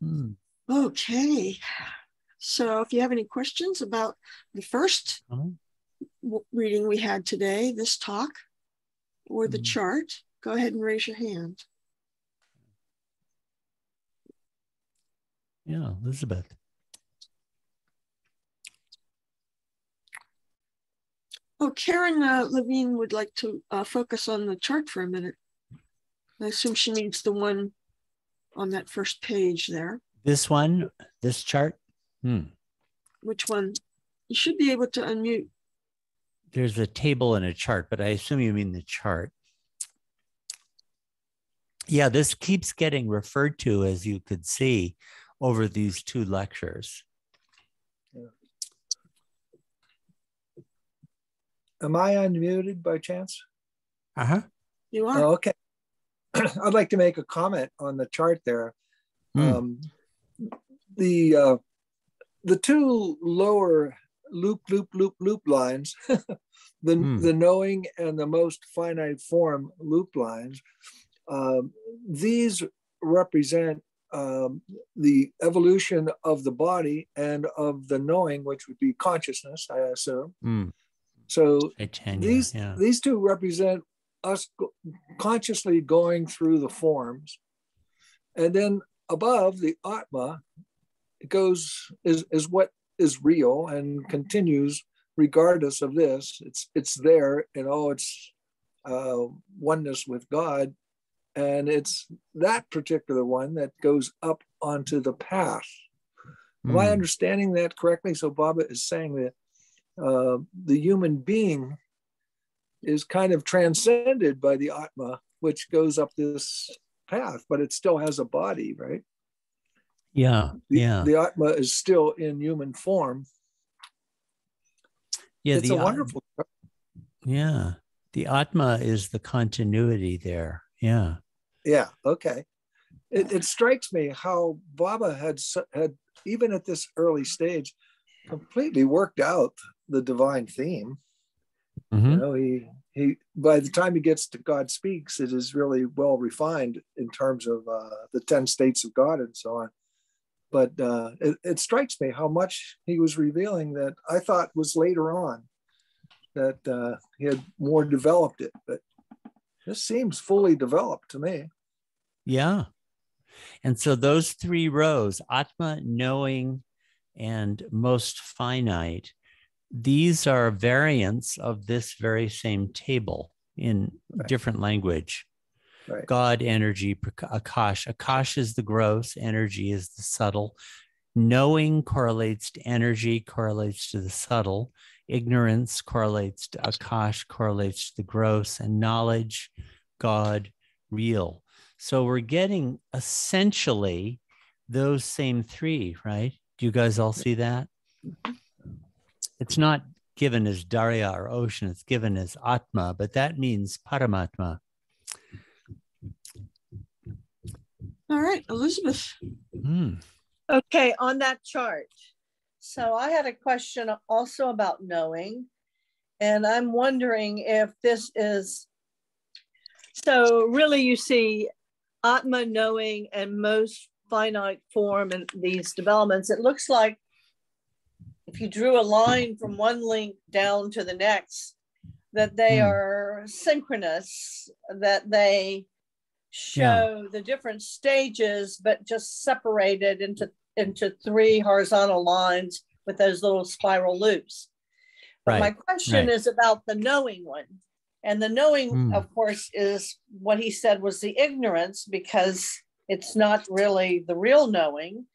Hmm. Okay. So if you have any questions about the first reading we had today, this talk, or the chart, go ahead and raise your hand. Yeah, Elizabeth. Oh, Karen Levine would like to focus on the chart for a minute. I assume she needs the one on that first page there. This one, this chart? Which one? You should be able to unmute. There's a table and a chart, but I assume you mean the chart. Yeah, this keeps getting referred to, as you could see, over these two lectures. Am I unmuted by chance? Uh-huh. You are. Oh, okay. I'd like to make a comment on the chart there. The two lower loop lines, the knowing and the most finite form loop lines, these represent the evolution of the body and of the knowing, which would be consciousness, I assume. So Chaitanya, these two represent us consciously going through the forms. And then above, the Atma is what is real and continues regardless of this. It's there in all its oneness with God. And it's that particular one that goes up onto the path. Am I understanding that correctly? So Baba is saying that the human being is kind of transcended by the Atma, which goes up this path, but it still has a body, right? Yeah, The Atma is still in human form. Yeah, it's a wonderful. Yeah, the Atma is the continuity there. Yeah. Yeah. Okay. It strikes me how Baba had even at this early stage completely worked out the divine theme. You know, he by the time he gets to God Speaks, it is really well refined in terms of the 10 states of God and so on. But it strikes me how much he was revealing that I thought was later on, that he had more developed it. But this seems fully developed to me. Yeah. And so those three rows, Atma, knowing, and most finite, these are variants of this very same table in different language. Right. God, energy, Akash. Akash is the gross, energy is the subtle. Knowing correlates to energy, correlates to the subtle. Ignorance correlates to Akash, correlates to the gross. And knowledge, God, real. So we're getting essentially those same three, right? Do you guys all see that? It's not given as Darya or ocean, it's given as Atma, but that means Paramatma. All right, Elizabeth. Okay, on that chart. So I had a question also about knowing, and I'm wondering if this is, so really you see Atma, knowing, and most finite form in these developments. It looks like if you drew a line from one link down to the next, that they are synchronous, that they show the different stages, but just separated into three horizontal lines with those little spiral loops. But my question is about the knowing one. And the knowing, of course, is what he said was the ignorance, because it's not really the real knowing.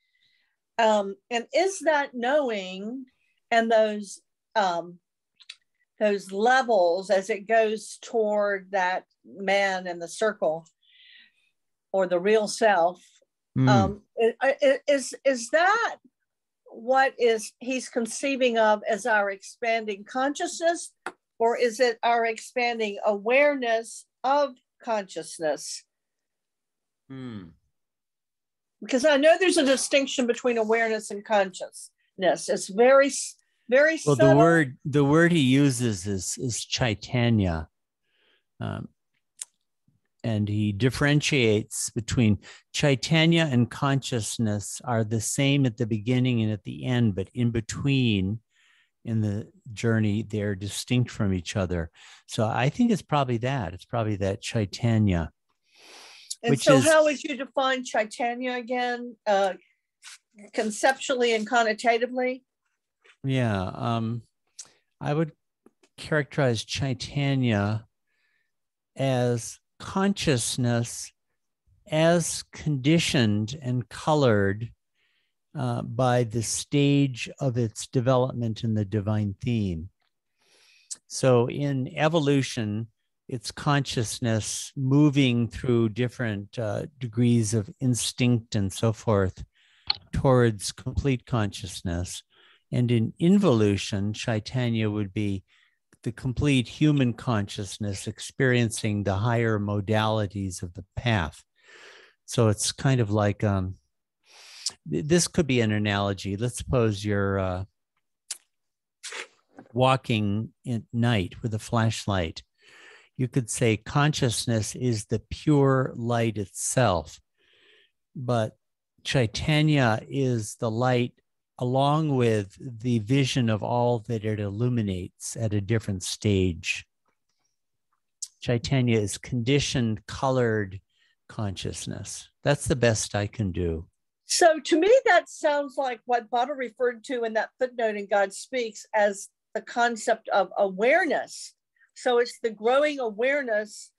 And is that knowing and those levels as it goes toward that man in the circle or the real self, is that what he's conceiving of as our expanding consciousness, or is it our expanding awareness of consciousness? Because I know there's a distinction between awareness and consciousness. It's very, very subtle. Well, the word he uses is Chaitanya. And he differentiates between Chaitanya and consciousness are the same at the beginning and at the end, but in between in the journey, they're distinct from each other. So I think it's probably that. It's probably that Chaitanya. And so how would you define Chaitanya again, conceptually and connotatively? Yeah, I would characterize Chaitanya as consciousness as conditioned and colored by the stage of its development in the divine theme. So in evolution, it's consciousness moving through different degrees of instinct and so forth towards complete consciousness. And in involution, Chaitanya would be the complete human consciousness experiencing the higher modalities of the path. So it's kind of like, this could be an analogy. Let's suppose you're walking at night with a flashlight. You could say consciousness is the pure light itself, but Chaitanya is the light along with the vision of all that it illuminates at a different stage. Chaitanya is conditioned, colored consciousness. That's the best I can do. So to me, that sounds like what Baba referred to in that footnote in God Speaks as the concept of awareness. So it's the growing awareness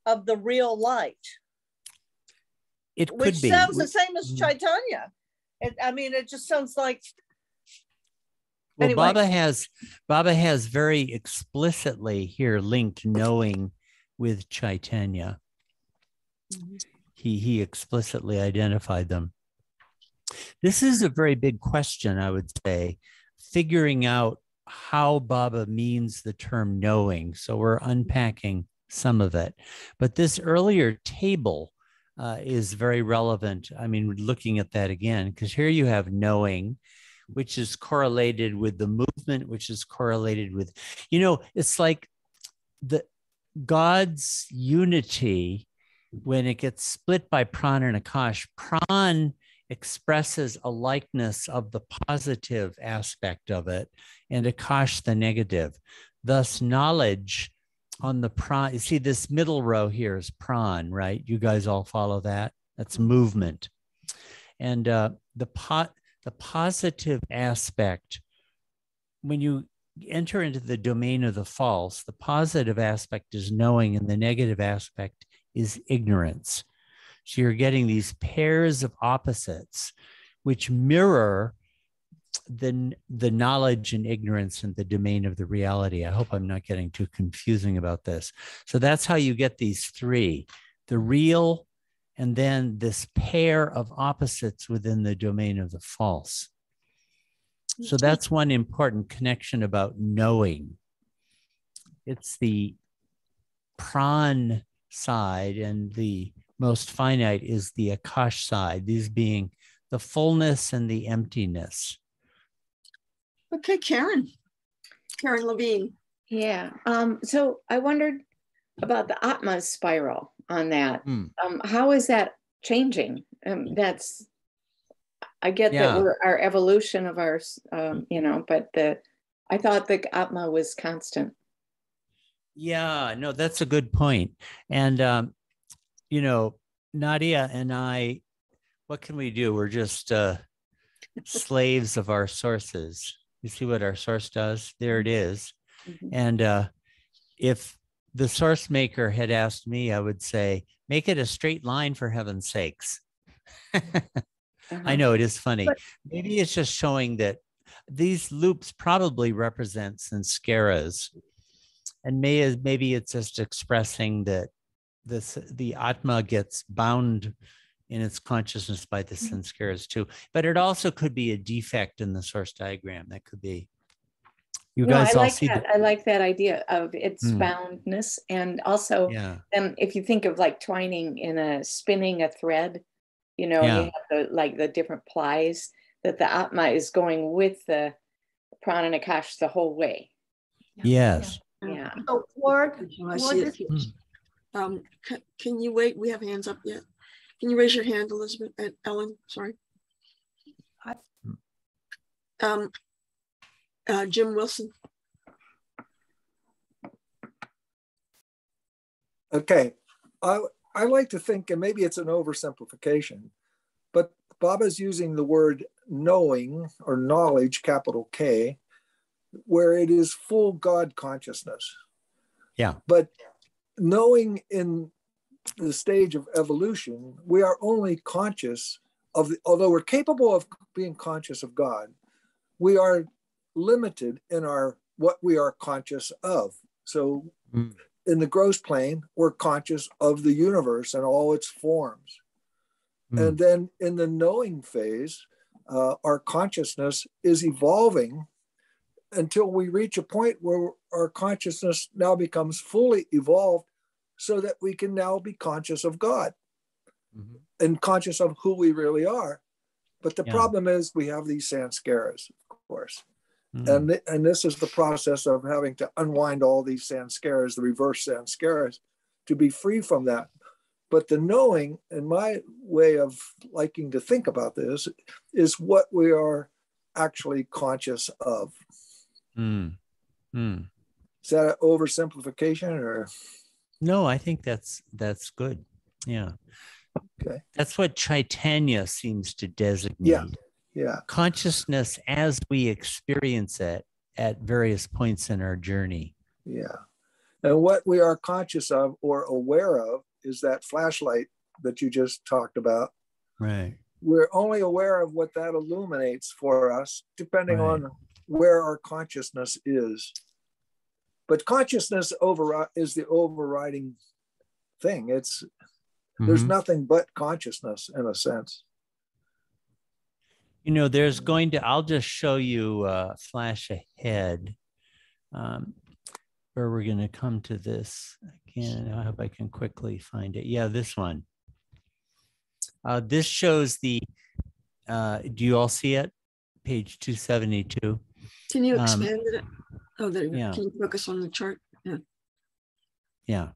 of the real light. It could which be. Sounds the same as Chaitanya. It just sounds like. Well, anyway. Baba has very explicitly here linked knowing with Chaitanya. He explicitly identified them. This is a very big question, I would say, figuring out how Baba means the term knowing. So we're unpacking some of it. But this earlier table is very relevant. I mean, looking at that again, because here you have knowing, which is correlated with the movement, which is correlated with, it's like the God's unity, when it gets split by Pran and Akash, Pran expresses a likeness of the positive aspect of it and Akash the negative. Thus, knowledge on the Pran, you see this middle row here is Pran, right? You guys all follow that? That's movement. And the positive aspect, when you enter into the domain of the false, the positive aspect is knowing and the negative aspect is ignorance. So you're getting these pairs of opposites which mirror the knowledge and ignorance in the domain of the reality. I hope I'm not getting too confusing about this. So that's how you get these three, the real, and then this pair of opposites within the domain of the false. So that's one important connection about knowing. It's the Pran side, and the most finite is the Akash side, these being the fullness and the emptiness. Okay, Karen Levine. Yeah. So I wondered about the Atma spiral on that. How is that changing? I get that we're our evolution of our, but I thought the Atma was constant. Yeah, no, that's a good point. And, Nadia and I, what can we do? We're just slaves of our sources. You see what our source does? There it is. Mm-hmm. And if the source maker had asked me, I would say, make it a straight line for heaven's sakes. I know it is funny. But maybe it's just showing that these loops probably represent sanskaras. And maybe it's just expressing that the Atma gets bound in its consciousness by the sanskaras too. But it also could be a defect in the source diagram. That could be. You guys all see that. I like that idea of its boundness. And also, if you think of like spinning a thread, you have the different plies, that the Atma is going with the Prana and Akash the whole way. Yes. Yeah. So what Can you wait? We have hands up yet. Can you raise your hand, Elizabeth? Ellen, sorry. Jim Wilson. Okay. I like to think, and maybe it's an oversimplification, but Baba's using the word knowing or knowledge, capital K, where it is full God consciousness. Yeah. But knowing in the stage of evolution, we are only conscious of, although we're capable of being conscious of God, we are limited in what we are conscious of. So in the gross plane, we're conscious of the universe and all its forms. And then in the knowing phase, our consciousness is evolving until we reach a point where our consciousness now becomes fully evolved so that we can now be conscious of God and conscious of who we really are. But the problem is we have these samskaras, of course. And this is the process of having to unwind all these samskaras, the reverse samskaras, to be free from that. But the knowing, in my way of liking to think about this, is what we are actually conscious of. Is that an oversimplification or? No, I think that's good. Yeah. Okay. That's what Chaitanya seems to designate. Yeah. Consciousness as we experience it at various points in our journey. Yeah. And what we are conscious of or aware of is that flashlight that you just talked about. Right. We're only aware of what that illuminates for us, depending on where our consciousness is. But consciousness is the overriding thing. There's nothing but consciousness in a sense. You know, I'll just show you a flash ahead where we're going to come to this again. I hope I can quickly find it. Yeah, this one. This shows do you all see it? Page 272. Can you expand it? Oh, there you go. Yeah. Can you focus on the chart? Yeah.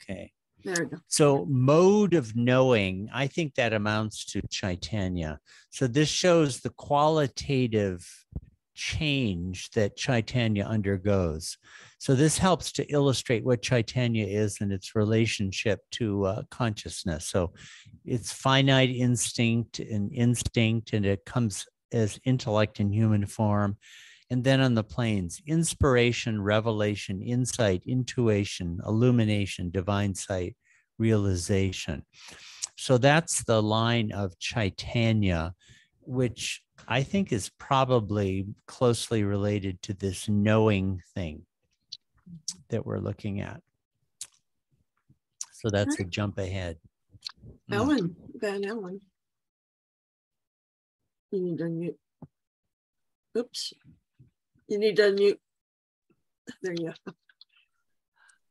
Okay. There we go. So mode of knowing, I think that amounts to Chaitanya. So this shows the qualitative change that Chaitanya undergoes. So this helps to illustrate what Chaitanya is and its relationship to consciousness. So it's finite instinct, and it comes as intellect in human form. And then on the planes, inspiration, revelation, insight, intuition, illumination, divine sight, realization. So that's the line of Chaitanya, which I think is probably closely related to this knowing thing that we're looking at. So that's a jump ahead. Ellen, Van Ellen. You need to unmute. Oops. You need to unmute. There you go.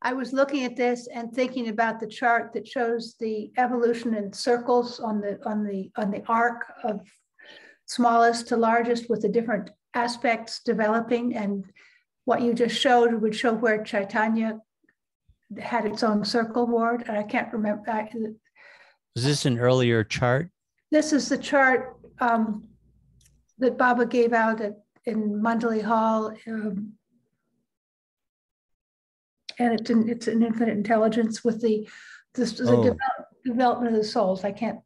I was looking at this and thinking about the chart that shows the evolution in circles on the arc of smallest to largest with the different aspects developing, and what you just showed would show where Chaitanya had its own circle board, and I can't remember. Is this an earlier chart? This is the chart that Baba gave out in Mandali Hall, and it's an infinite intelligence with the development of the souls. I can't.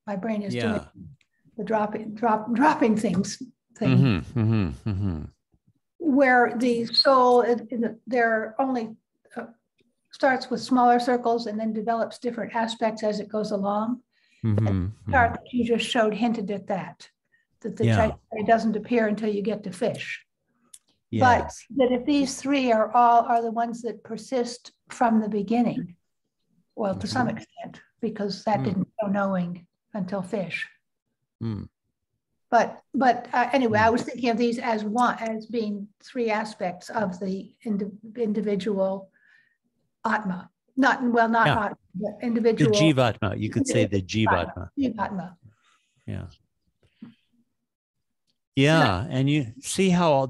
My brain is doing the dropping things thing. Where the soul there only starts with smaller circles and then develops different aspects as it goes along. The chart that you just showed hinted at that the Chaitanya doesn't appear until you get to fish. Yes. But that if these three are the ones that persist from the beginning, well, to some extent, because that didn't show knowing until fish. But anyway, I was thinking of these as being three aspects of the individual Atma. Not Atma, but individual. The Jivatma. You could say the Jivatma. Jivatma. Yeah. Yeah, and you see how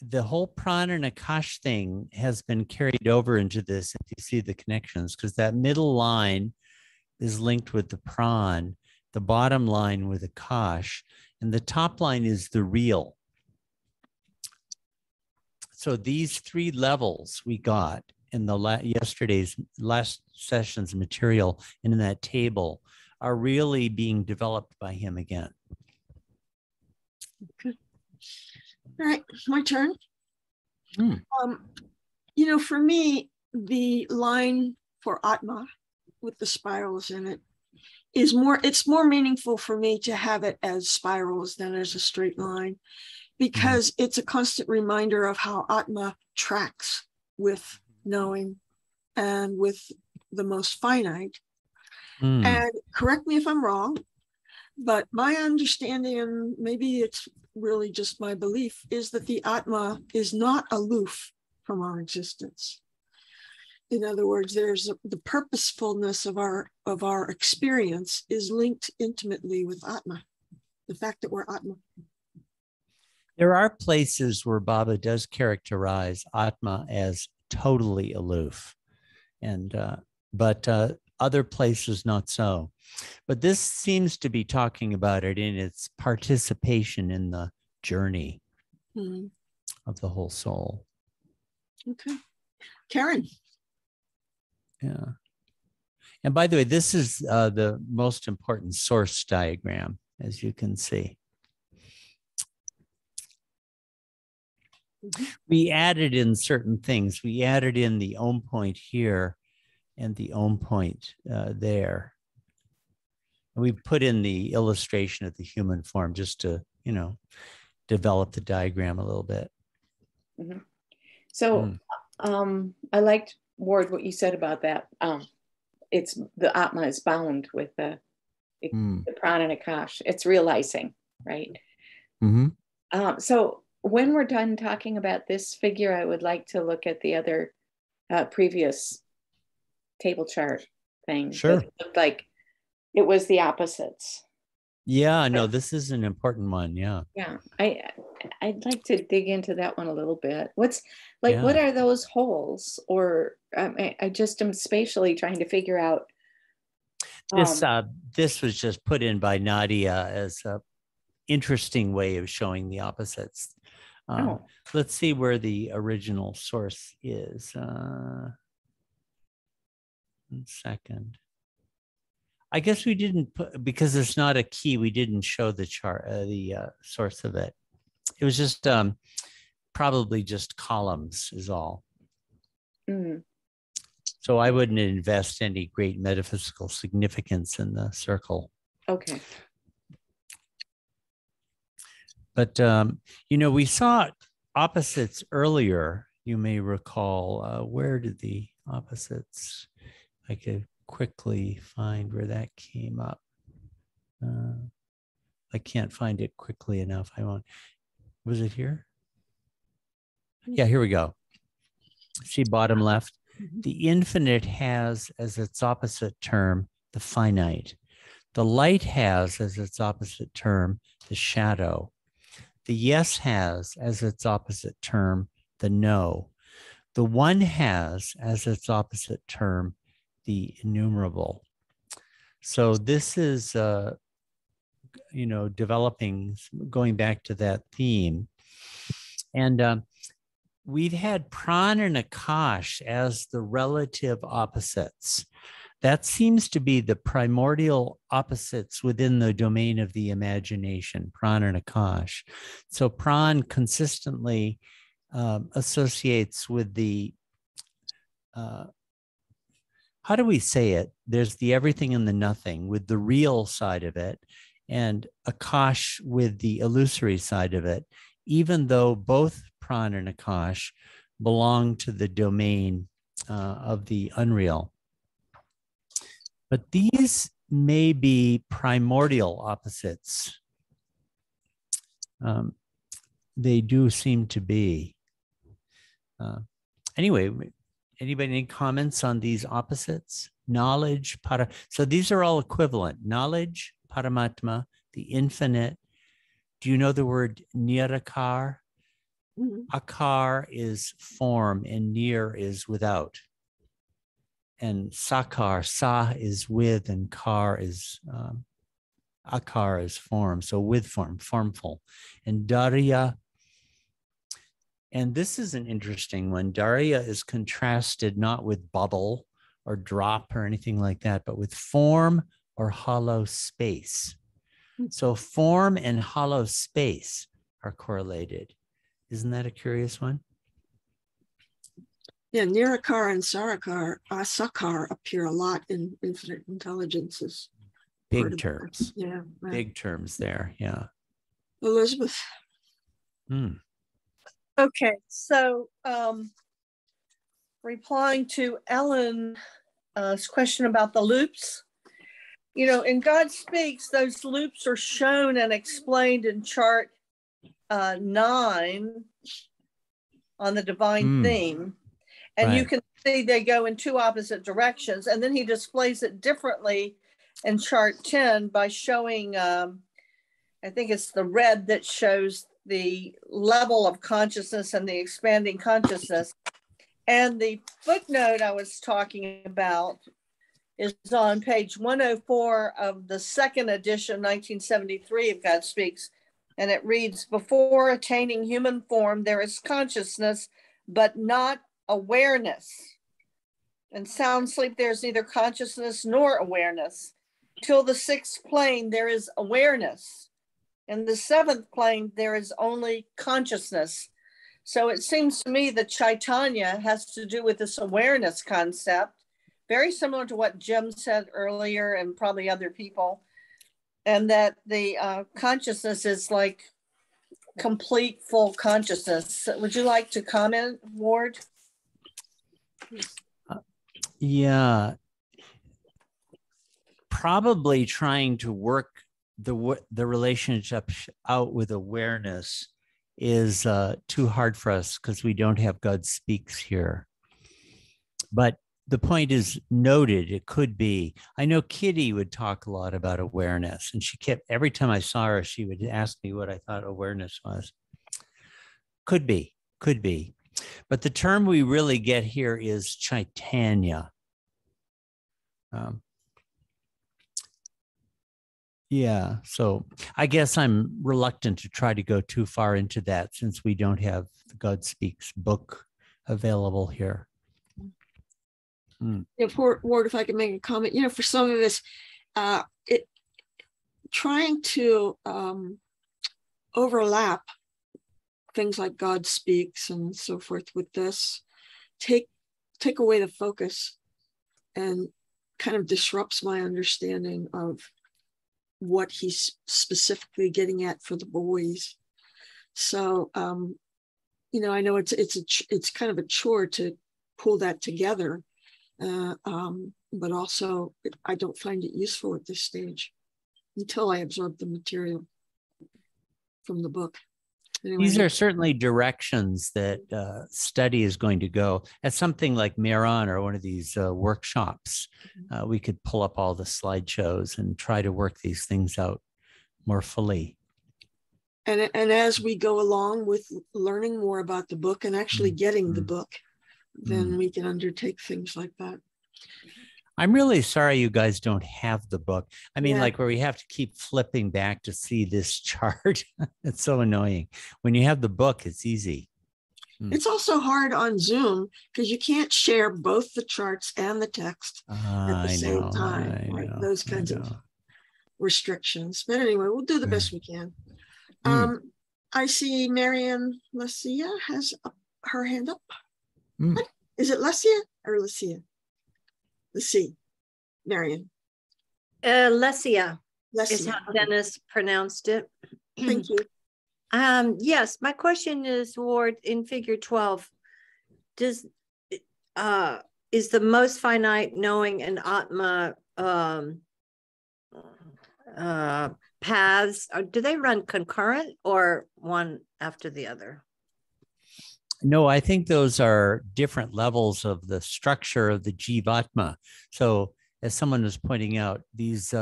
the whole prana and akash thing has been carried over into this, if you see the connections, because that middle line is linked with the pran, the bottom line with akash, and the top line is the real. So these three levels we got in the yesterday's last session's material and in that table are really being developed by him again. Okay. All right, my turn. For me, the line for Atma with the spirals in it is it's more meaningful for me to have it as spirals than as a straight line, because it's a constant reminder of how Atma tracks with knowing and with the most finite. And correct me if I'm wrong, but my understanding, and maybe it's really just my belief, is that the Atma is not aloof from our existence. In other words, there's the purposefulness of our experience is linked intimately with Atma, the fact that we're Atma. There are places where Baba does characterize Atma as totally aloof, and but other places not so. But this seems to be talking about it in its participation in the journey of the whole soul. Okay. Karen. Yeah. And by the way, this is the most important source diagram, as you can see. We added in certain things. We added in the Om point here and the Om point there. And we put in the illustration of the human form just to, develop the diagram a little bit. So I liked, Ward, what you said about that. It's the Atma is bound with the prana and akash. It's realizing, right? So when we're done talking about this figure, I would like to look at the other previous table chart thing. Sure. It looked like it was the opposites. Yeah, no, this is an important one. Yeah. Yeah. I'd like to dig into that one a little bit. What are those holes? Or I just am spatially trying to figure out. This was just put in by Nadia as a interesting way of showing the opposites. Let's see where the original source is. 1 second. I guess we didn't put, because it's not a key, we didn't show the chart, the source of it. It was just probably just columns is all. So I wouldn't invest any great metaphysical significance in the circle. Okay. But, we saw opposites earlier. You may recall, where did the opposites, I could quickly find where that came up. I can't find it quickly enough. Was it here? Yeah, here we go. See bottom left? The infinite has as its opposite term the finite. The light has as its opposite term the shadow. The yes has as its opposite term the no. The one has as its opposite term the innumerable. So this is, developing, going back to that theme. And we've had prana and akash as the relative opposites. That seems to be the primordial opposites within the domain of the imagination, prana and akash. So pran consistently associates with the, how do we say it? There's the everything and the nothing with the real side of it, and akash with the illusory side of it, even though both prana and akash belong to the domain of the unreal. But these may be primordial opposites. They do seem to be. Anyway, anybody any comments on these opposites? Knowledge, so these are all equivalent. Knowledge, Paramatma, the infinite. Do you know the word Nirakar? Akar is form and nir is without. And sakar, sa is with, and kar is, akar is form. So with form, formful. And darya, and this is an interesting one. Darya is contrasted not with bubble or drop or anything like that, but with form or hollow space. So form and hollow space are correlated. Isn't that a curious one? Yeah, Nirakar and Sakar appear a lot in infinite intelligences. Big terms. Yeah. Right. Big terms there. Yeah. Elizabeth. Okay, so replying to Ellen's question about the loops, you know, in God Speaks, those loops are shown and explained in chart 9 on the divine theme. And right. You can see they go in two opposite directions. And then he displays it differently in chart 10 by showing, I think it's the red that shows the level of consciousness and the expanding consciousness. And the footnote I was talking about is on page 104 of the second edition, 1973 of God Speaks. And it reads, before attaining human form, there is consciousness, but not awareness. In sound sleep, there's neither consciousness nor awareness. Till the sixth plane, there is awareness. In the seventh plane, there is only consciousness. So it seems to me that Chaitanya has to do with this awareness concept, very similar to what Jim said earlier and probably other people, and that the consciousness is like complete, full consciousness. Would you like to comment, Ward? Yeah. Probably trying to work the relationship out with awareness is too hard for us because we don't have God Speaks here. But the point is noted. It could be. I know Kitty would talk a lot about awareness, and she kept, every time I saw her, she would ask me what I thought awareness was. Could be. But the term we really get here is Chaitanya. Yeah, so I guess I'm reluctant to try to go too far into that since we don't have the God Speaks book available here. If Ward, if I could make a comment, you know, for some of this, trying to overlap things like God Speaks and so forth with this, take away the focus and kind of disrupts my understanding of what he's specifically getting at for the boys. So, you know, I know it's kind of a chore to pull that together, but also I don't find it useful at this stage until I absorb the material from the book. Anyway. These are certainly directions that study is going to go. At something like Mehran or one of these workshops, we could pull up all the slideshows and try to work these things out more fully. And as we go along with learning more about the book and actually getting the book, then we can undertake things like that. I'm really sorry you guys don't have the book. I mean, like where we have to keep flipping back to see this chart. It's so annoying. When you have the book, it's easy. It's also hard on Zoom because you can't share both the charts and the text at the same time. Like those kinds of restrictions. But anyway, we'll do the best we can. I see Marian Lucia has her hand up. Is it Lucia or Lucia? Lucia, Marian. Lesia is how Dennis pronounced it. Thank you. Yes, my question is, Ward, in figure 12, is the most finite knowing and Atma paths, do they run concurrent or one after the other? No, I think those are different levels of the structure of the Jivatma. So as someone was pointing out, these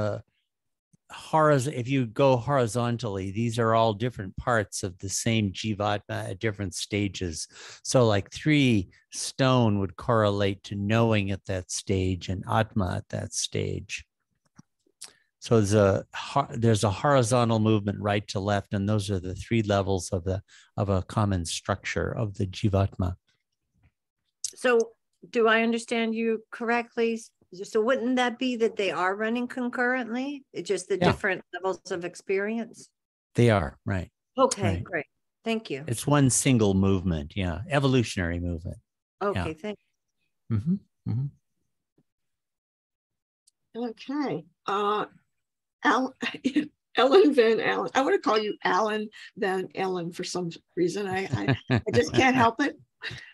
if you go horizontally, these are all different parts of the same Jivatma at different stages. So like 3 stone would correlate to knowing at that stage and Atma at that stage. So there's a horizontal movement right to left, and those are the 3 levels of a common structure of the Jivatma. So do I understand you correctly? So wouldn't that be that they are running concurrently? It's just the different levels of experience? They are, right. Okay, right. Great. Thank you. It's one single movement, evolutionary movement. Okay, thank you. Mm-hmm. Mm-hmm. Okay. Ellen Van Allen. I want to call you Alan Van Ellen for some reason. I just can't help it.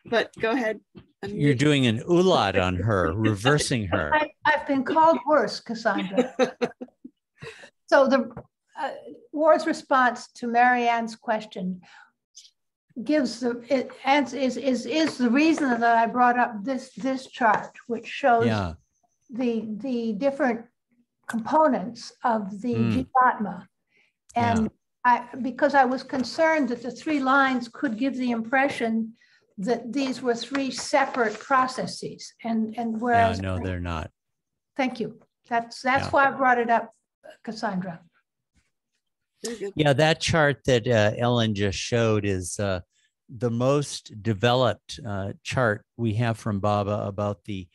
But go ahead. You're doing an ulat on her, reversing her. I've been called worse, Cassandra. So the Ward's response to Marianne's question gives the is the reason that I brought up this chart, which shows the different components of the Jivatma. And because I was concerned that the 3 lines could give the impression that these were 3 separate processes, and whereas no, they're not. Thank you. That's why I brought it up, Cassandra. Yeah, that chart that Ellen just showed is the most developed chart we have from Baba about the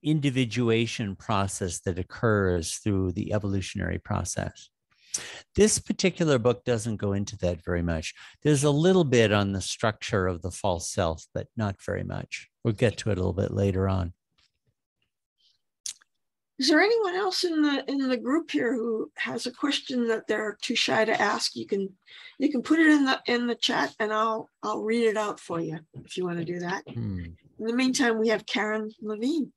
individuation process that occurs through the evolutionary process. This particular book doesn't go into that very much. There's a little bit on the structure of the false self, but not very much. We'll get to it a little bit later on. Is there anyone else in the group here who has a question that they're too shy to ask? You can put it in the chat, and I'll read it out for you if you want to do that. In the meantime, we have Karen Levine.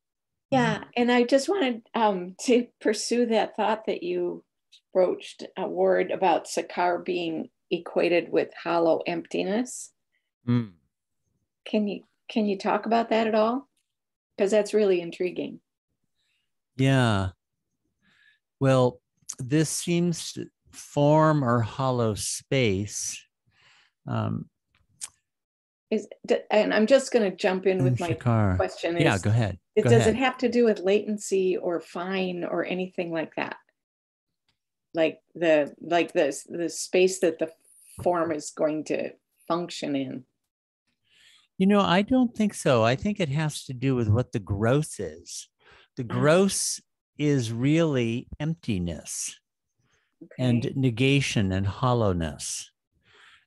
Yeah, and I just wanted to pursue that thought that you broached, a word about Sakar being equated with hollow emptiness. Can you talk about that at all? Because that's really intriguing. Yeah. Well, this seems to form or hollow space. And I'm just going to jump in with my question. Go ahead. Does it have to do with latency or fine or anything like that? Like the space that the form is going to function in? I don't think so. I think it has to do with what the gross is. The gross is really emptiness and negation and hollowness.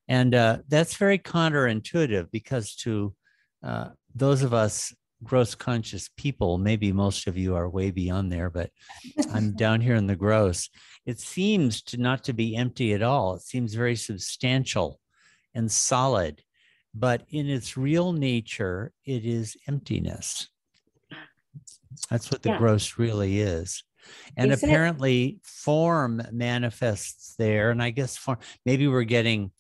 And that's very counterintuitive, because to those of us gross conscious people, maybe most of you are way beyond there, but I'm down here in the gross. It seems not to be empty at all. It seems very substantial and solid, but in its real nature, it is emptiness. That's what the gross really is. And apparently form manifests there. And I guess maybe we're getting,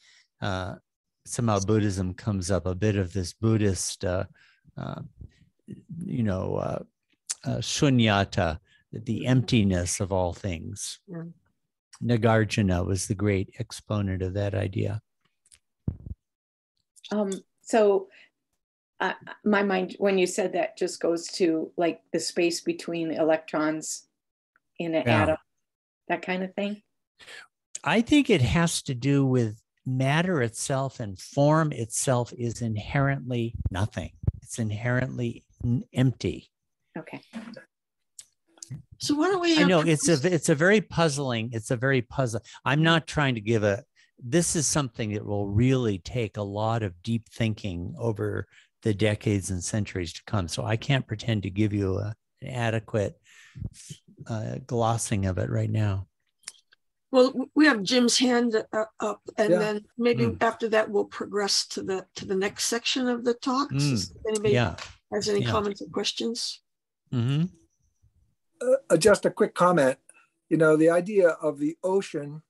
somehow Buddhism comes up, a bit of this Buddhist, shunyata, the emptiness of all things. Nagarjuna was the great exponent of that idea. So my mind, when you said that, just goes to like the space between electrons in an atom, that kind of thing. I think it has to do with matter itself, and form itself is inherently nothing. It's inherently empty. Okay. So why don't we? I know it's a very puzzling. I'm not trying to give this is something that will really take a lot of deep thinking over the decades and centuries to come. So I can't pretend to give you an adequate glossing of it right now. Well, we have Jim's hand up, and then maybe after that we'll progress to the next section of the talk. If anybody has any comments or questions? Just a quick comment. The idea of the ocean,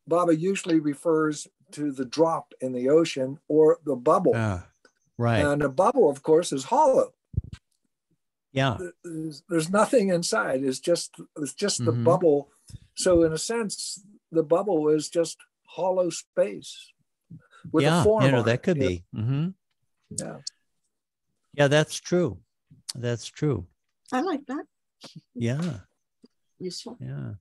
Baba usually refers to the drop in the ocean or the bubble. Right. And a bubble, of course, is hollow. Yeah. There's nothing inside. It's just the bubble So in a sense, the bubble is just hollow space with a form. You know, on that it. could Yeah. be. Mm-hmm. Yeah. Yeah, that's true. That's true. I like that. Yeah. Useful. Yeah.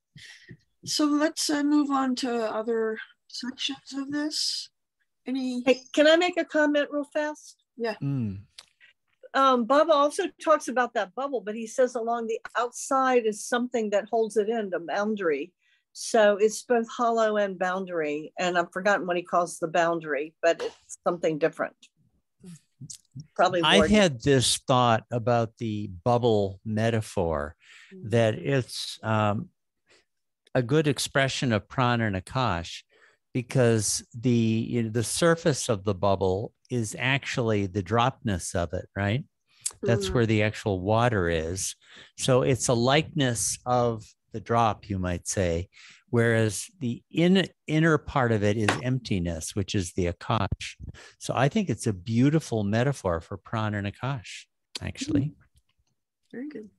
So let's move on to other sections of this. Any? Hey, can I make a comment real fast? Yeah. Bob also talks about that bubble, but he says along the outside is something that holds it in, the boundary. So it's both hollow and boundary. And I've forgotten what he calls the boundary, but it's something different. Probably I've had this thought about the bubble metaphor, that it's a good expression of prana and akash, because the surface of the bubble is actually the dropness of it, right? That's where the actual water is. So it's a likeness of the drop, you might say, whereas the inner part of it is emptiness, which is the akash. So I think it's a beautiful metaphor for prana and akash, actually. Very good.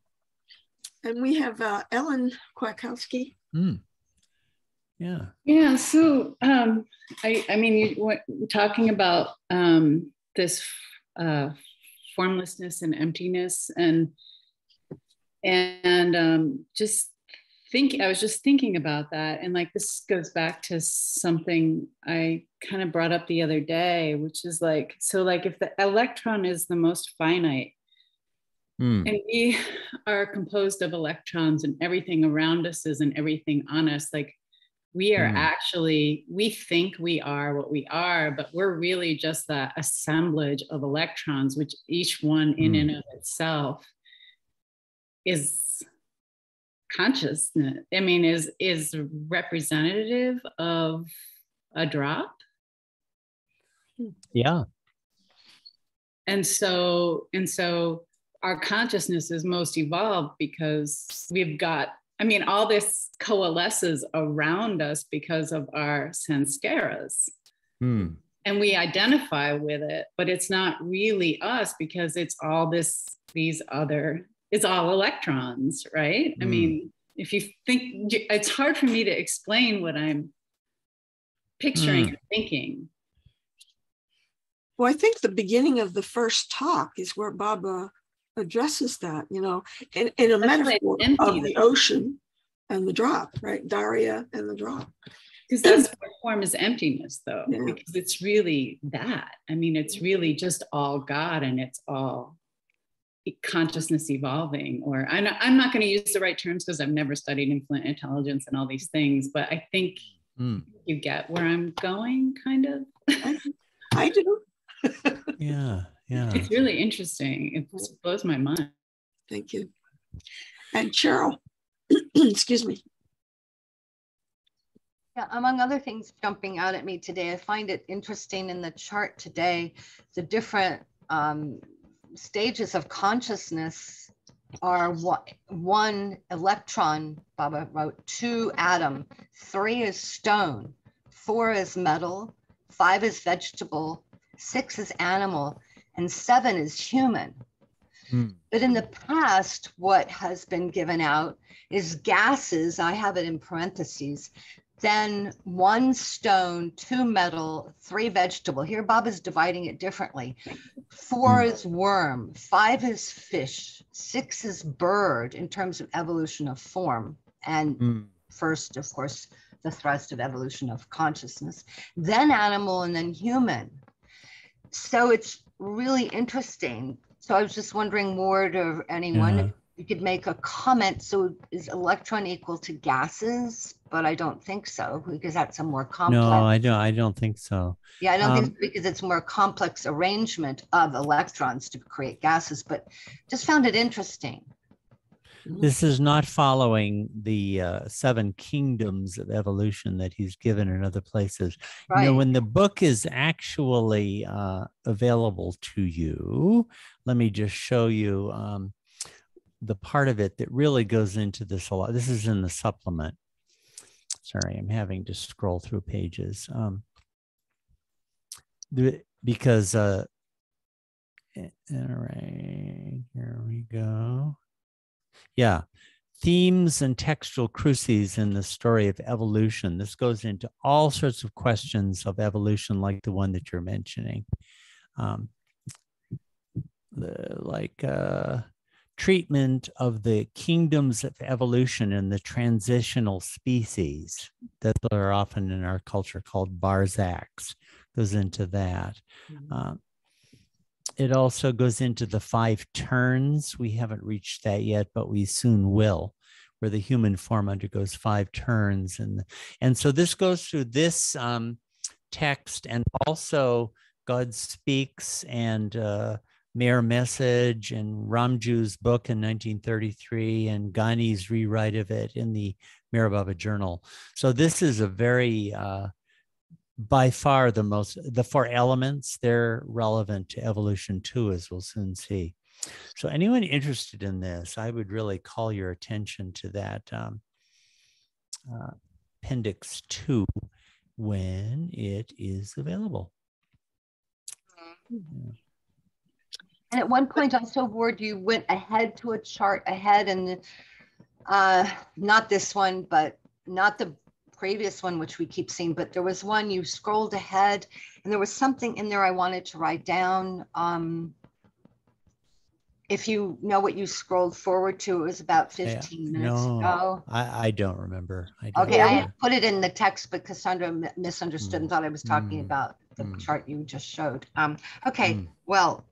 And we have Ellen Kwiatkowski. Yeah. Yeah. So, I mean, you're talking about this formlessness and emptiness, and just I was just thinking about that, and like this goes back to something I kind of brought up the other day, which is like, so like if the electron is the most finite, and we are composed of electrons, and everything around us is, and everything on us, like we are actually, we think we are what we are, but we're really just that assemblage of electrons, which each one in and of itself is consciousness. I mean, is representative of a drop. Yeah. And so our consciousness is most evolved because we've got, I mean, all this coalesces around us because of our sanskaras. And we identify with it, but it's not really us because it's all it's all electrons, right? I mean, if you think, it's hard for me to explain what I'm picturing and thinking. Well, I think the beginning of the first talk is where Baba addresses that, you know, in a metaphor of the ocean and the drop, right? Darya and the drop. Because that's what form is emptiness, though, because it's really that. I mean, it's really just all God, and it's all consciousness evolving. Or I'm not going to use the right terms because I've never studied infinite intelligence and all these things, but I think you get where I'm going, kind of. I do. Yeah. It's really interesting. It blows my mind. Thank you. And Cheryl, excuse me. Yeah, among other things jumping out at me today, I find it interesting in the chart today, the different stages of consciousness are one electron, Baba wrote, 2 atom, 3 is stone, 4 is metal, 5 is vegetable, 6 is animal, and 7 is human. But in the past, what has been given out is gases, I have it in parentheses, then 1 stone, 2 metal, 3 vegetable. Here Bob is dividing it differently. 4 is worm, 5 is fish, 6 is bird in terms of evolution of form. And first, of course, the thrust of evolution of consciousness, then animal, and then human. So it's really interesting. So I was just wondering, Ward or anyone, if you could make a comment. So is electron equal to gases? But I don't think so, because that's a more complex. No, I don't think so. Yeah, I don't think so, because it's more complex arrangement of electrons to create gases, but just found it interesting. This is not following the 7 kingdoms of evolution that he's given in other places. Right. You know, when the book is actually available to you, let me just show you the part of it that really goes into this a lot. This is in the supplement. Sorry, I'm having to scroll through pages because, all right, here we go. Yeah. themes and textual cruces in the story of evolution. This goes into all sorts of questions of evolution, like the one that you're mentioning. Treatment of the kingdoms of evolution and the transitional species that are often in our culture called Barzaks, goes into that. It also goes into the 5 turns. We haven't reached that yet, but we soon will, where the human form undergoes 5 turns. And so this goes through this text, and also God Speaks and Mere Message and Ramju's book in 1933 and Ghani's rewrite of it in the Meher Baba Journal. So this is a very, by far the 4 elements, they're relevant to evolution too, as we'll soon see. So anyone interested in this, I would really call your attention to that Appendix 2 when it is available. Yeah. And at one point also, Ward, you went ahead to a chart ahead, and not this one, but not the previous one, which we keep seeing, but there was one you scrolled ahead, and there was something in there I wanted to write down. If you know what you scrolled forward to, it was about 15 minutes ago. I don't remember. I put it in the text, but Cassandra misunderstood and thought I was talking about the chart you just showed. Well,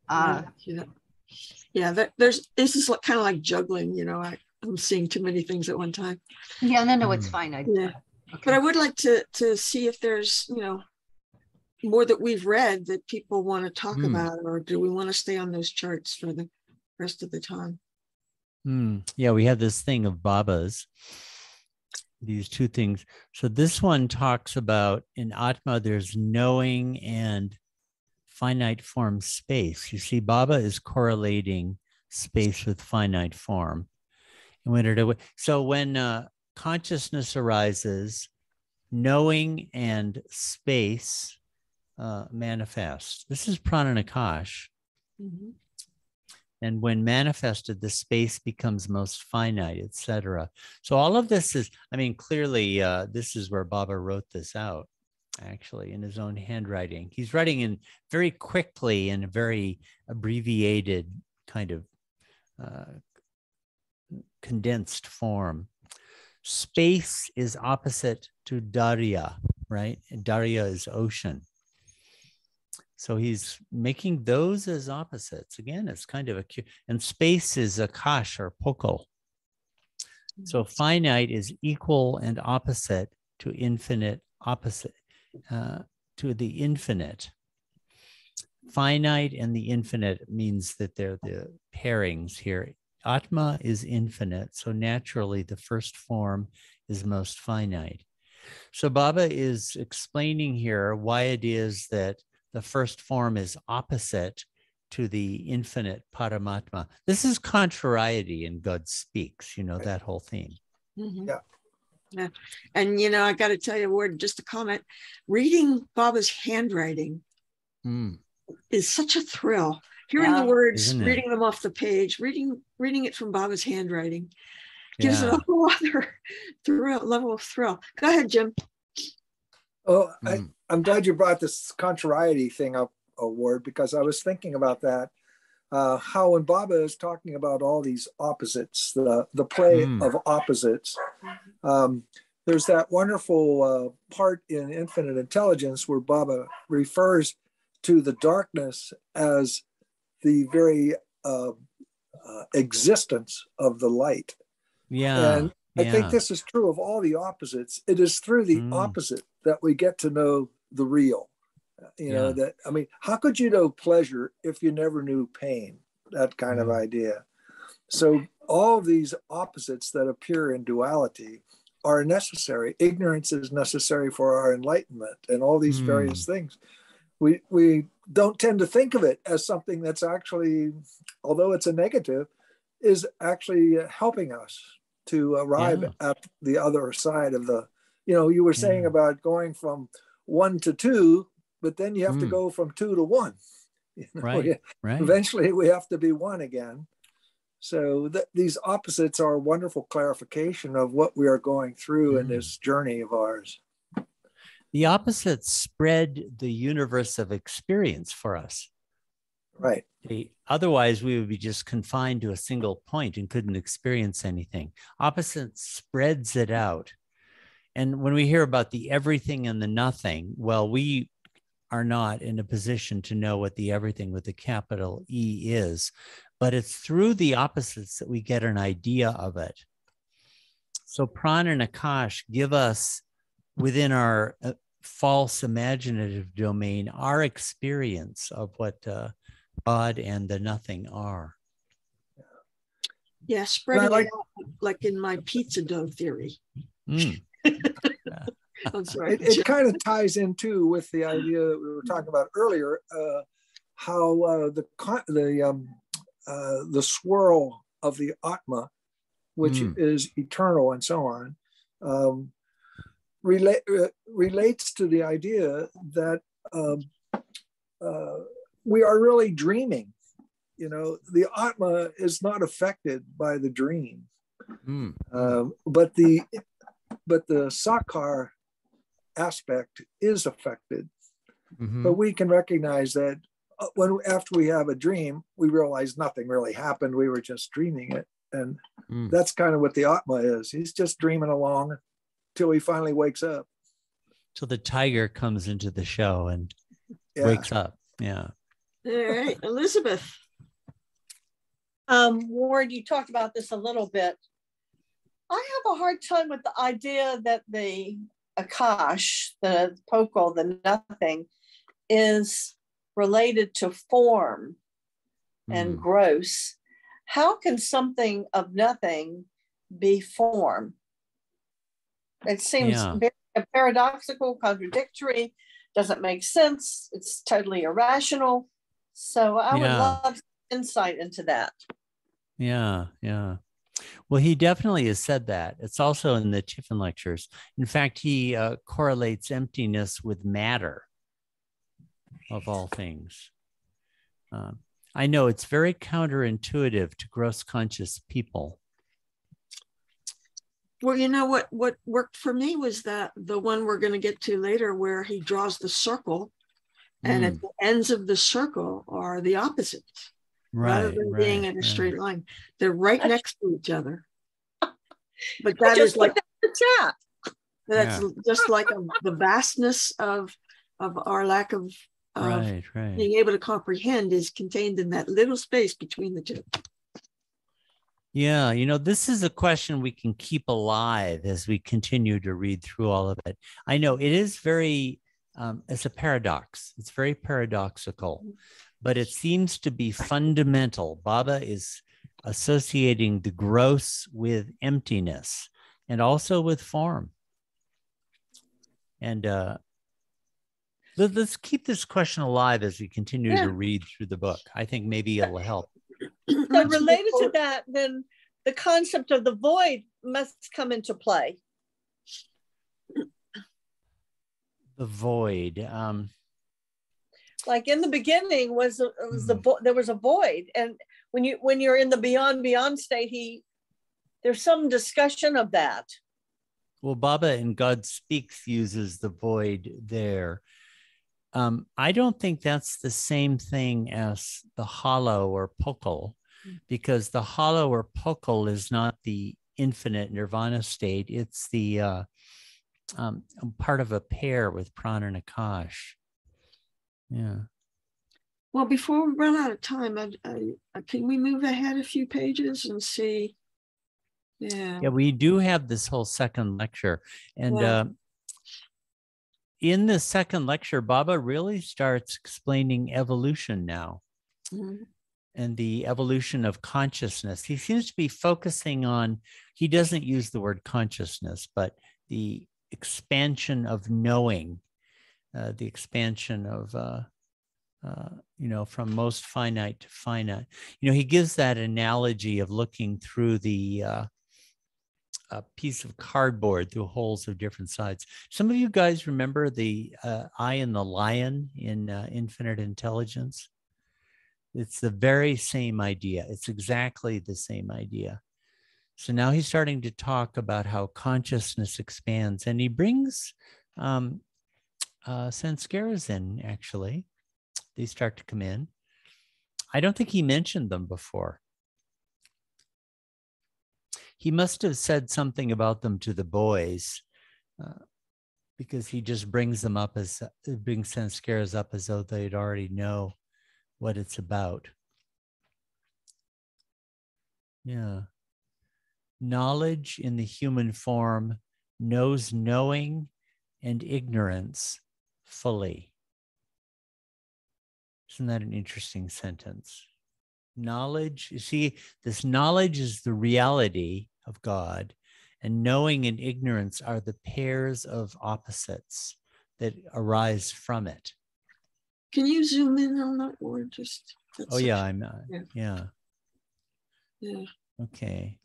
this is kind of like juggling, you know. I'm seeing too many things at one time. Yeah, no, it's fine. But I would like to see if there's, you know, more that we've read that people want to talk about, or do we want to stay on those charts for the rest of the time? Yeah, we have this thing of Baba's, these 2 things. So this one talks about in Atma, there's knowing and finite form space. You see, Baba is correlating space with finite form. And when consciousness arises, knowing and space manifest. This is Prananakash. And when manifested, the space becomes most finite, etc. So all of this is, I mean, clearly, this is where Baba wrote this out, actually, in his own handwriting. He's writing in very quickly in a very abbreviated kind of condensed form. Space is opposite to Darya, right? And Darya is ocean. So he's making those as opposites. Again, it's kind of and space is Akash or Pokal. So finite is equal and opposite to infinite, opposite to the infinite. Finite and the infinite means that they're the pairings here. Atma is infinite, so naturally the first form is most finite. So Baba is explaining here why it is that the first form is opposite to the infinite Paramatma. This is contrariety in God Speaks, you know, that whole theme. Yeah. And, you know, I got to tell you, Ward, just a comment. Reading Baba's handwriting is such a thrill. Hearing the words, reading them off the page, reading it from Baba's handwriting gives it a whole other level of thrill. Go ahead, Jim. Oh, I'm glad you brought this contrariety thing up, Ward, because I was thinking about that. How when Baba is talking about all these opposites, the play of opposites, there's that wonderful part in Infinite Intelligence where Baba refers to the darkness as the very existence of the light. And I think this is true of all the opposites. It is through the opposite that we get to know the real. You know, that, I mean, how could you know pleasure if you never knew pain? That kind of idea. So all of these opposites that appear in duality are necessary. Ignorance is necessary for our enlightenment and all these various things. We don't tend to think of it as something that's actually, although it's a negative, is actually helping us to arrive at the other side of the, you know, you were saying about going from 1 to 2, but then you have to go from 2 to 1. You know, right. Eventually we have to be 1 again. So these opposites are a wonderful clarification of what we are going through in this journey of ours. The opposites spread the universe of experience for us. Right. Otherwise, we would be just confined to a single point and couldn't experience anything. Opposite spreads it out. And when we hear about the everything and the nothing, well, we are not in a position to know what the everything with the capital E is, but it's through the opposites that we get an idea of it. So prana and akash give us, within our false imaginative domain, our experience of what God and the nothing are. Yeah, spreading it out like in my pizza dough theory. I'm sorry. It kind of ties in too with the idea that we were talking about earlier, how the swirl of the Atma, which is eternal and so on, relates to the idea that we are really dreaming. You know, the Atma is not affected by the dream, but the Sakar aspect is affected. But we can recognize that after we have a dream, we realize nothing really happened. We were just dreaming it. And that's kind of what the Atma is. He's just dreaming along till he finally wakes up. Till the tiger comes into the show and wakes up. Yeah. All right, Elizabeth. Ward, you talked about this a little bit. I have a hard time with the idea that the Akash, the Pokal, the nothing, is related to form and gross. How can something of nothing be form? It seems very paradoxical, contradictory, doesn't make sense. It's totally irrational. So I would love insight into that. Yeah. Well, he definitely has said that. It's also in the Tiffin lectures. In fact, he correlates emptiness with matter, of all things. I know it's very counterintuitive to gross conscious people. Well, you know what worked for me was that the one we're going to get to later, where he draws the circle, and at the ends of the circle are the opposites, rather than being in a straight line. They're right next to each other. But that is like the chat. That's just like the vastness of our lack of being able to comprehend is contained in that little space between the two. Yeah, you know, this is a question we can keep alive as we continue to read through all of it. I know it is very, it's a paradox. It's very paradoxical, but it seems to be fundamental. Baba is associating the gross with emptiness and also with form. And let's keep this question alive as we continue to read through the book. I think maybe it'll help. So related to that, then the concept of the void must come into play. The void. Like in the beginning there was a void, and when you're in the beyond state, there's some discussion of that. Well, Baba in God Speaks uses the void there. I don't think that's the same thing as the hollow or pokal, because the hollow or pokal is not the infinite nirvana state. It's the part of a pair with prana and akash. Yeah. Well, before we run out of time, can we move ahead a few pages and see? Yeah, we do have this whole second lecture. And in the second lecture, Baba really starts explaining evolution now and the evolution of consciousness. He seems to be focusing on, he doesn't use the word consciousness, but the expansion of knowing, the expansion of, from most finite to finite. He gives that analogy of looking through the a piece of cardboard through holes of different sides. Some of you guys remember the eye and the lion in Infinite Intelligence? It's the very same idea. It's exactly the same idea. So now he's starting to talk about how consciousness expands, and he brings sanskaras in, actually. They start to come in. I don't think he mentioned them before. He must have said something about them to the boys, because he just brings them up as, brings sanskaras up as though they'd already know what it's about. Yeah. Knowledge in the human form knows knowing and ignorance fully. Isn't that an interesting sentence? Knowledge, you see, this knowledge is the reality of God, and knowing and ignorance are the pairs of opposites that arise from it. Can you zoom in on that word? Just Oh yeah, I'm yeah. Okay.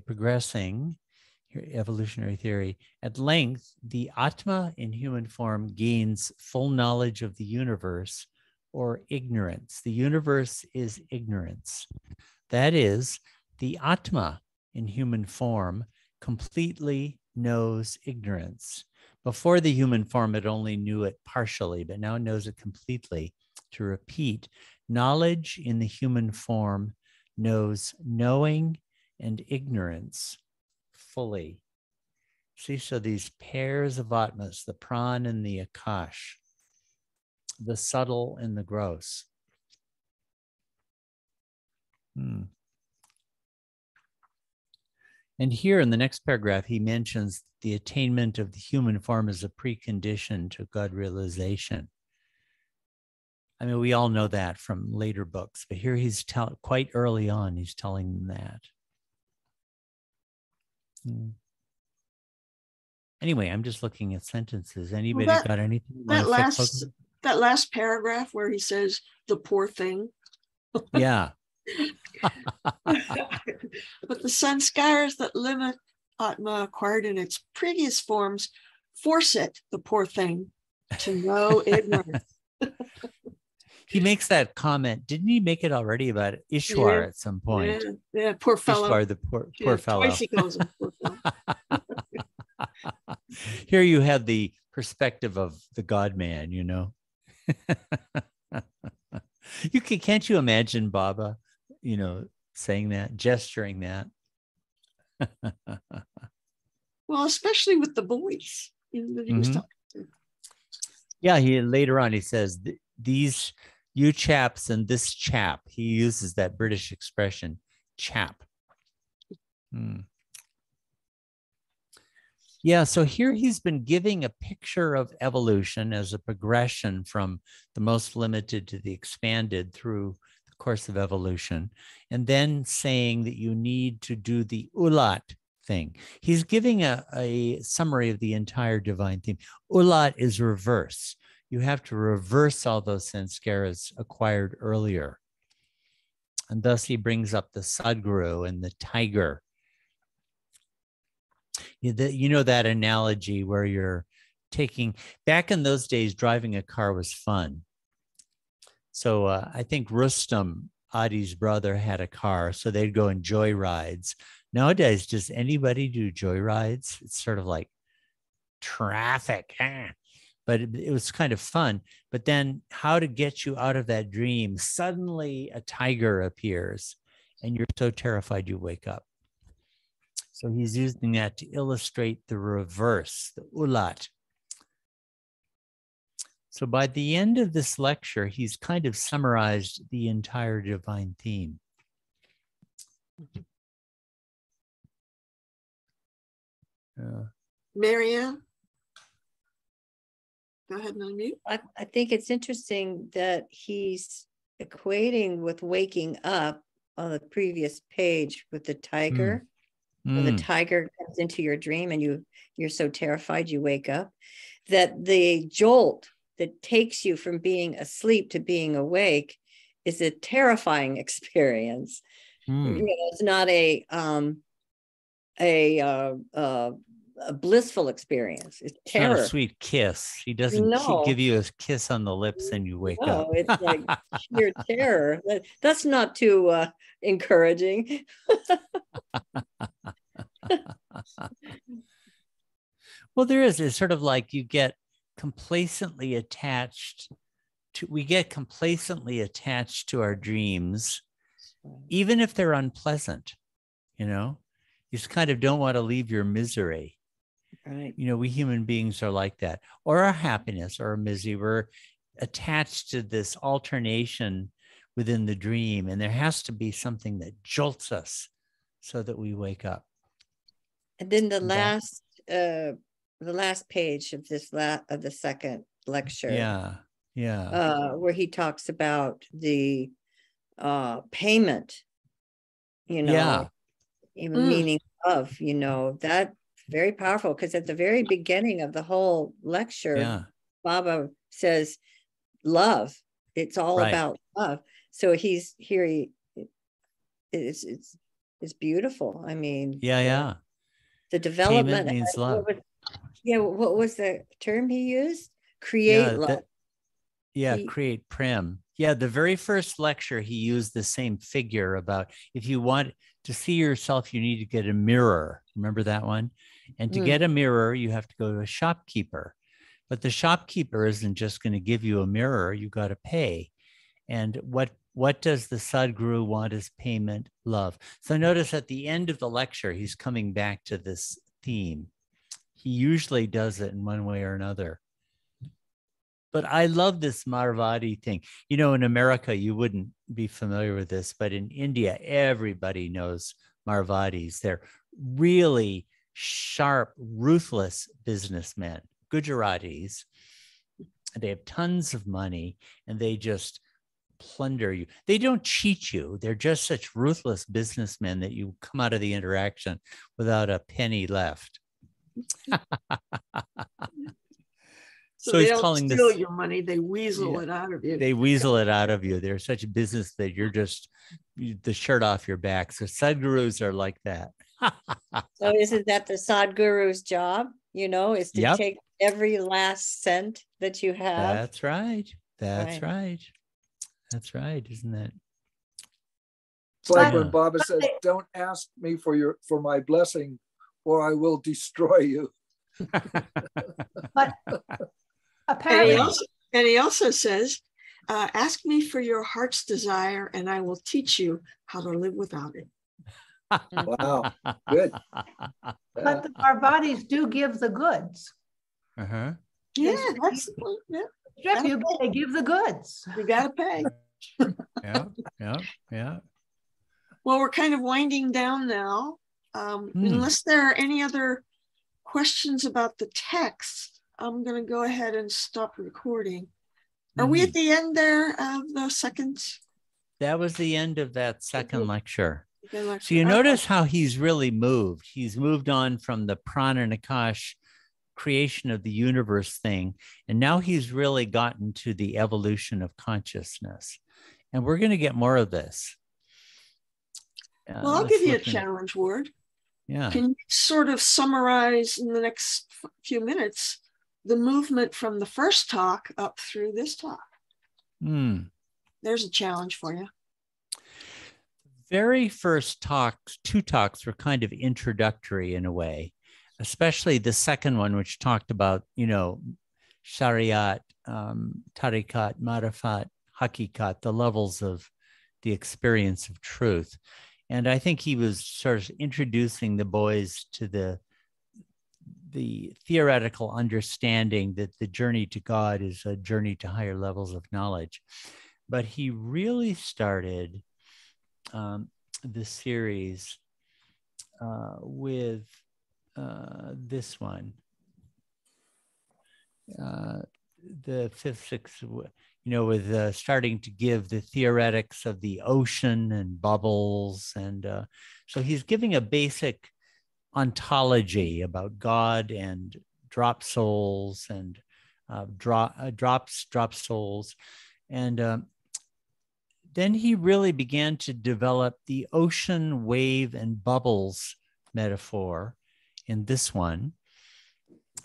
Progressing here, evolutionary theory. At length, the Atma in human form gains full knowledge of the universe, or ignorance. The universe is ignorance. That is, the Atma in human form completely knows ignorance. Before the human form, it only knew it partially, but now it knows it completely. To repeat, knowledge in the human form knows knowing and ignorance fully. See, so these pairs of Atmas, the Pran and the Akash, the subtle and the gross. And here in the next paragraph, he mentions the attainment of the human form as a precondition to God realization. I mean, we all know that from later books, but here he's quite early on, he's telling them that. Anyway, I'm just looking at sentences. Anybody got anything? That last paragraph where he says, the poor thing. Yeah. But the sanskaras that limit Atma acquired in its previous forms force it, the poor thing, to know ignorance. He makes that comment. Didn't he make it already about Ishwar at some point? Yeah, poor fellow. Ishwar, the poor fellow. Twice he calls him poor fellow. Here you have the perspective of the God man, you know. Can't you imagine Baba, you know, saying that, gesturing that? Well, especially with the boys. Yeah, later on he says, these you chaps and this chap. He uses that British expression, chap. Yeah, so here he's been giving a picture of evolution as a progression from the most limited to the expanded through the course of evolution, and then saying that you need to do the ulat thing. He's giving a summary of the entire divine theme. Ulat is reverse. You have to reverse all those sanskaras acquired earlier. And thus he brings up the Sadguru and the tiger. You know that analogy where you're taking, back in those days, driving a car was fun. So I think Rustam, Adi's brother, had a car, so they'd go on joy rides. Nowadays, does anybody do joy rides? It's sort of like traffic, but it was kind of fun. But then how to get you out of that dream, suddenly a tiger appears and you're so terrified you wake up. So he's using that to illustrate the reverse, the ulat. So by the end of this lecture, he's kind of summarized the entire divine theme. Marianne, go ahead and unmute. I think it's interesting that he's equating with waking up on the previous page with the tiger. When the tiger comes into your dream and you're so terrified you wake up, that the jolt that takes you from being asleep to being awake is a terrifying experience. You know, it's not a blissful experience. It's It's not terror. a sweet kiss. He doesn't give you a kiss on the lips and you wake up. No, it's like sheer terror. That's not too encouraging. Well, there is. It's sort of like you get complacently attached to, we get complacently attached to our dreams, even if they're unpleasant, you know, you just kind of don't want to leave your misery. Right. You know, we human beings are like that, or our happiness or our misery. We're attached to this alternation within the dream, and there has to be something that jolts us so that we wake up. And then the last page of the second lecture. Yeah. Where he talks about the payment, you know, meaning of, you know, that very powerful, because at the very beginning of the whole lecture, Baba says love. It's all about love. So he's here. It's beautiful. I mean, the development payment means love. What was the term he used? Create love. Create prem. Yeah, the very first lecture, he used the same figure about if you want to see yourself, you need to get a mirror. Remember that one? And to get a mirror, you have to go to a shopkeeper. But the shopkeeper isn't just going to give you a mirror. You got to pay. And what does the Sadguru want as payment? Love. So notice at the end of the lecture, he's coming back to this theme. He usually does it in one way or another. But I love this Marvadi thing. You know, in America, you wouldn't be familiar with this, but in India, everybody knows Marvadis. They're really sharp, ruthless businessmen, Gujaratis. They have tons of money and they just plunder you. They don't cheat you. They're just such ruthless businessmen that you come out of the interaction without a penny left. So they don't steal your money. They weasel it out of you. They weasel it out of you. They're such a business that you're just the shirt off your back. So Sadgurus are like that. So isn't that the Sadguru's job? You know, is to take every last cent that you have. That's right. That's right. That's right, isn't it? It's like when Baba says, "Don't ask me for my blessing, or I will destroy you." But apparently, and he also says, "Ask me for your heart's desire, and I will teach you how to live without it." Wow, good. But the Marvadis do give the goods. Yeah, that's the point. Yeah. They give the goods. You gotta pay. Yeah. Well, we're kind of winding down now. Unless there are any other questions about the text, I'm going to go ahead and stop recording. Are we at the end there of the second? That was the end of that second lecture. So you notice how he's really moved. He's moved on from the Prana Nakash creation of the universe thing, and now he's really gotten to the evolution of consciousness. And we're going to get more of this. Well, I'll give you a challenge word. Yeah. Can you sort of summarize in the next few minutes the movement from the first talk up through this talk? There's a challenge for you. Very first two talks were kind of introductory in a way, especially the second one, which talked about, you know, Shariat, Tariqat, Marifat, Hakikat, the levels of the experience of truth. And I think he was sort of introducing the boys to the theoretical understanding that the journey to God is a journey to higher levels of knowledge. But he really started the series with this one, the fifth, sixth, you know, with starting to give the theoretics of the ocean and bubbles. And so he's giving a basic ontology about God and drop souls and drop souls. And then he really began to develop the ocean, wave, and bubbles metaphor in this one.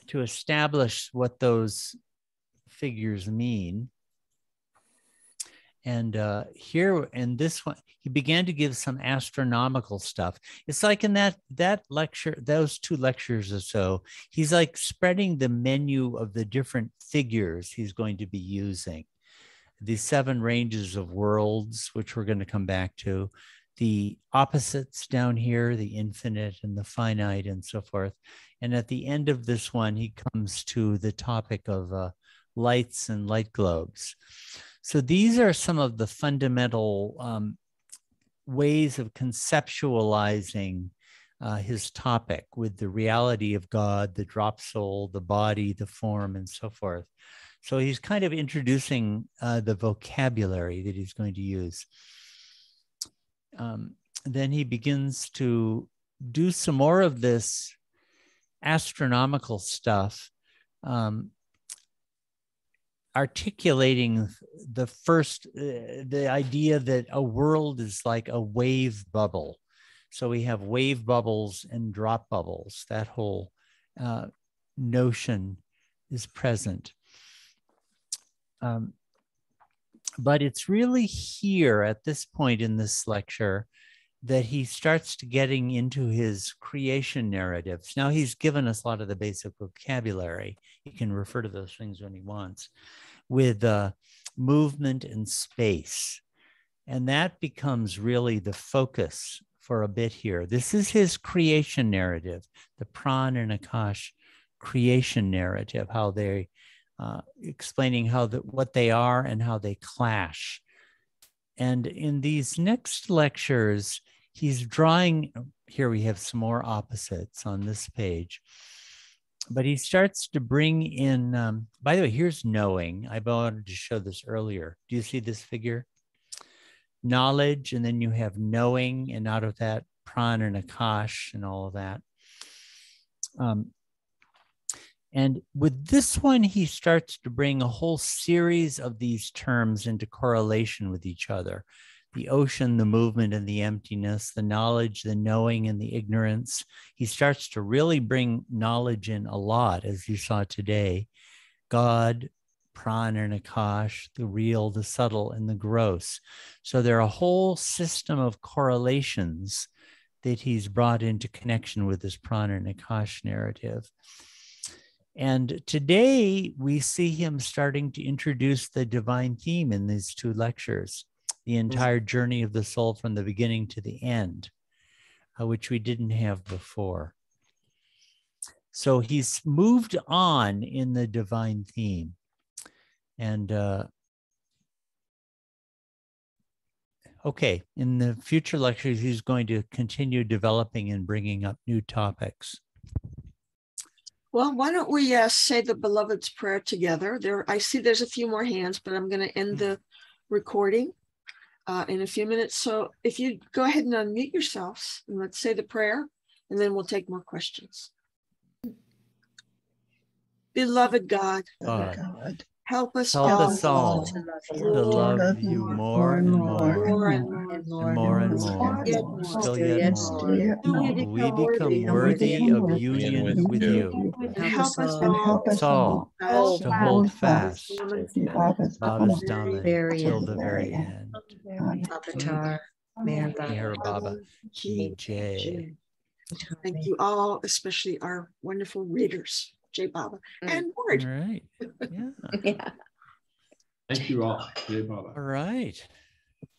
to establish what those figures mean. And here in this one, he began to give some astronomical stuff. It's like in that lecture, those 2 lectures or so, he's like spreading the menu of the different figures he's going to be using. The 7 ranges of worlds, which we're going to come back to, the opposites down here, the infinite and the finite and so forth. And at the end of this one, he comes to the topic of lights and light globes. So these are some of the fundamental ways of conceptualizing his topic with the reality of God, the drop soul, the body, the form, and so forth. So he's kind of introducing the vocabulary that he's going to use. Then he begins to do some more of this astronomical stuff, articulating the first, the idea that a world is like a wave bubble. So we have wave bubbles and drop bubbles. That whole notion is present. But it's really here at this point in this lecture that he starts to getting into his creation narratives. Now he's given us a lot of the basic vocabulary. He can refer to those things when he wants, with movement and space. And that becomes really the focus for a bit here. This is his creation narrative, the Pran and Akash creation narrative, how they explaining how what they are and how they clash. And in these next lectures, he's drawing, here we have some more opposites on this page, but he starts to bring in, by the way, here's knowing. I wanted to show this earlier. Do you see this figure? Knowledge, and then you have knowing, and out of that, Pran and Akash and all of that. And with this one, he starts to bring a whole series of these terms into correlation with each other. The ocean, the movement, and the emptiness, the knowledge, the knowing, and the ignorance. He starts to really bring knowledge in a lot, as you saw today. God, Pran and Akash, the real, the subtle, and the gross. So there are a whole system of correlations that he's brought into connection with this Pran and Akash narrative. And today we see him starting to introduce the divine theme in these 2 lectures, the entire journey of the soul from the beginning to the end, which we didn't have before. So he's moved on in the divine theme. And okay, in the future lectures, he's going to continue developing and bringing up new topics. Well, why don't we say the Beloved's Prayer together? I see there's a few more hands, but I'm going to end the recording in a few minutes. So if you go ahead and unmute yourselves, and let's say the prayer, and then we'll take more questions. Beloved God, help us all to love you more and more and more and more, still yet more. We become worthy of union with you. Help us all to hold fast Baba's Dhamma till the very end. Avatar, Meher Baba Ki Jai. Thank you all, especially our wonderful readers, Jai Baba and Ward. All right. Yeah. Yeah. Thank you all. Jai Baba. All right.